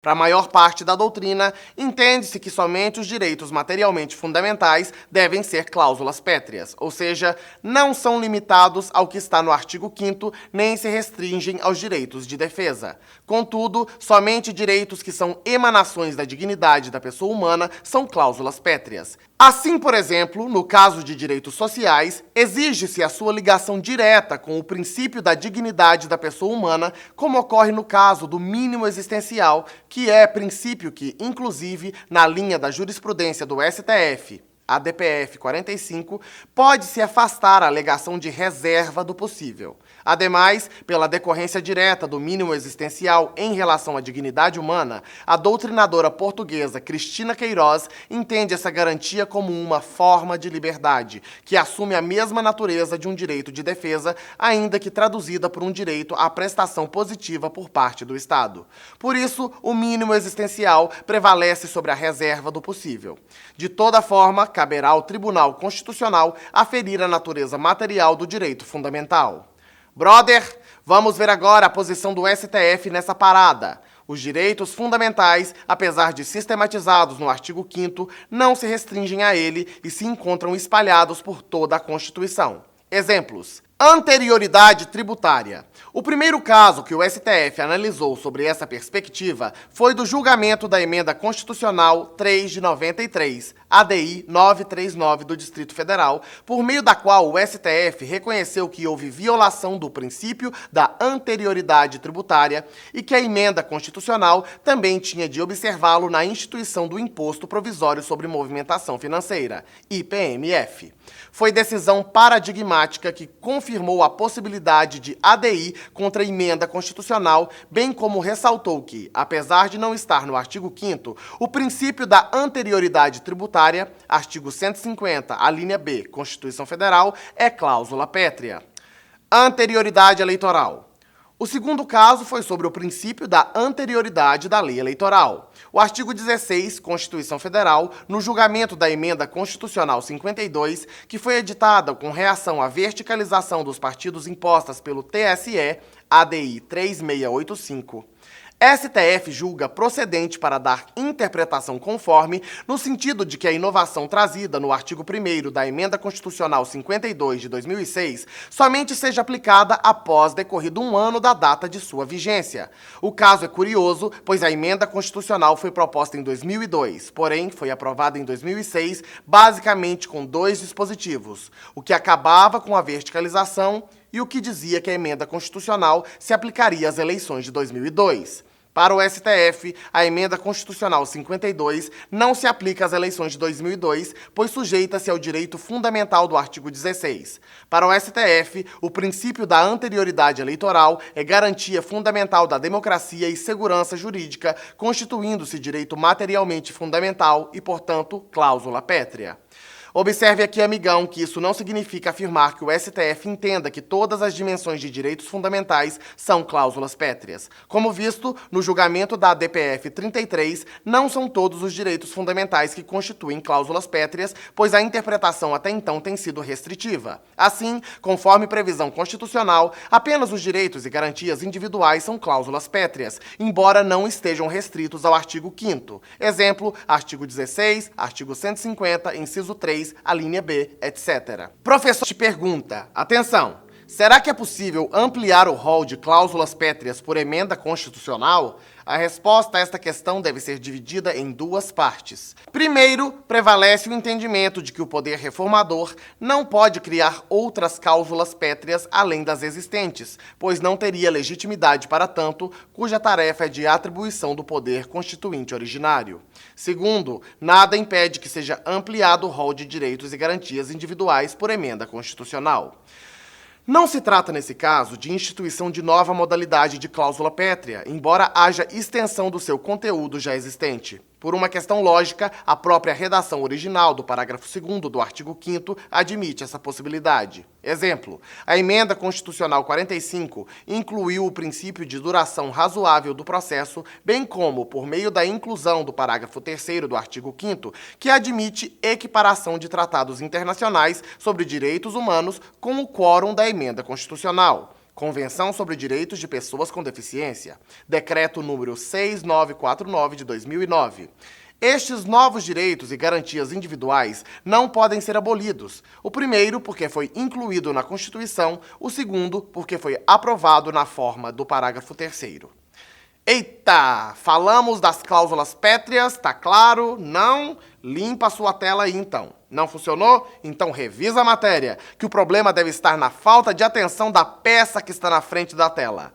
Para a maior parte da doutrina, entende-se que somente os direitos materialmente fundamentais devem ser cláusulas pétreas, ou seja, não são limitados ao que está no artigo 5º, nem se restringem aos direitos de defesa. Contudo, somente direitos que são emanações da dignidade da pessoa humana são cláusulas pétreas. Assim, por exemplo, no caso de direitos sociais, exige-se a sua ligação direta com o princípio da dignidade da pessoa humana, como ocorre no caso do mínimo existencial, que é princípio que, inclusive, na linha da jurisprudência do STF, a DPF 45, pode-se afastar a alegação de reserva do possível. Ademais, pela decorrência direta do mínimo existencial em relação à dignidade humana, a doutrinadora portuguesa Cristina Queiroz entende essa garantia como uma forma de liberdade, que assume a mesma natureza de um direito de defesa, ainda que traduzida por um direito à prestação positiva por parte do Estado. Por isso, o mínimo existencial prevalece sobre a reserva do possível. De toda forma, caberá ao Tribunal Constitucional aferir a natureza material do direito fundamental. Brother, vamos ver agora a posição do STF nessa parada. Os direitos fundamentais, apesar de sistematizados no artigo 5º, não se restringem a ele e se encontram espalhados por toda a Constituição. Exemplos. Anterioridade tributária. O primeiro caso que o STF analisou sobre essa perspectiva foi do julgamento da Emenda Constitucional 3 de 93, ADI 939 do Distrito Federal, por meio da qual o STF reconheceu que houve violação do princípio da anterioridade tributária e que a Emenda Constitucional também tinha de observá-lo na instituição do Imposto Provisório sobre Movimentação Financeira, IPMF. Foi decisão paradigmática que confirmou a possibilidade de ADI contra a emenda constitucional, bem como ressaltou que, apesar de não estar no artigo 5º, o princípio da anterioridade tributária, artigo 150, a linha B, Constituição Federal, é cláusula pétrea. Anterioridade eleitoral. O segundo caso foi sobre o princípio da anterioridade da lei eleitoral. O artigo 16, Constituição Federal, no julgamento da Emenda Constitucional 52, que foi editada com reação à verticalização dos partidos impostas pelo TSE, ADI 3685, STF julga procedente para dar interpretação conforme, no sentido de que a inovação trazida no artigo 1º da Emenda Constitucional 52 de 2006 somente seja aplicada após decorrido um ano da data de sua vigência. O caso é curioso, pois a Emenda Constitucional foi proposta em 2002, porém foi aprovada em 2006, basicamente com 2 dispositivos, o que acabava com a verticalização e o que dizia que a Emenda Constitucional se aplicaria às eleições de 2002. Para o STF, a Emenda Constitucional 52 não se aplica às eleições de 2002, pois sujeita-se ao direito fundamental do artigo 16. Para o STF, o princípio da anterioridade eleitoral é garantia fundamental da democracia e segurança jurídica, constituindo-se direito materialmente fundamental e, portanto, cláusula pétrea. Observe aqui, amigão, que isso não significa afirmar que o STF entenda que todas as dimensões de direitos fundamentais são cláusulas pétreas. Como visto, no julgamento da DPF 33, não são todos os direitos fundamentais que constituem cláusulas pétreas, pois a interpretação até então tem sido restritiva. Assim, conforme previsão constitucional, apenas os direitos e garantias individuais são cláusulas pétreas, embora não estejam restritos ao artigo 5º. Exemplo, artigo 16, artigo 150, inciso 3, a linha B, etc. Professor te pergunta, atenção, será que é possível ampliar o rol de cláusulas pétreas por emenda constitucional? A resposta a esta questão deve ser dividida em 2 partes. Primeiro, prevalece o entendimento de que o poder reformador não pode criar outras cláusulas pétreas além das existentes, pois não teria legitimidade para tanto, cuja tarefa é de atribuição do poder constituinte originário. Segundo, nada impede que seja ampliado o rol de direitos e garantias individuais por emenda constitucional. Não se trata, nesse caso, de instituição de nova modalidade de cláusula pétrea, embora haja extensão do seu conteúdo já existente. Por uma questão lógica, a própria redação original do parágrafo 2º do artigo 5º admite essa possibilidade. Exemplo, a Emenda Constitucional 45 incluiu o princípio de duração razoável do processo, bem como por meio da inclusão do parágrafo 3º do artigo 5º, que admite equiparação de tratados internacionais sobre direitos humanos com o quórum da Emenda Constitucional. Convenção sobre Direitos de Pessoas com Deficiência, Decreto número 6949 de 2009. Estes novos direitos e garantias individuais não podem ser abolidos. O primeiro, porque foi incluído na Constituição, o segundo, porque foi aprovado na forma do parágrafo 3º. Eita! Falamos das cláusulas pétreas, tá claro? Não? Limpa a sua tela aí então. Não funcionou? Então revisa a matéria, que o problema deve estar na falta de atenção da peça que está na frente da tela.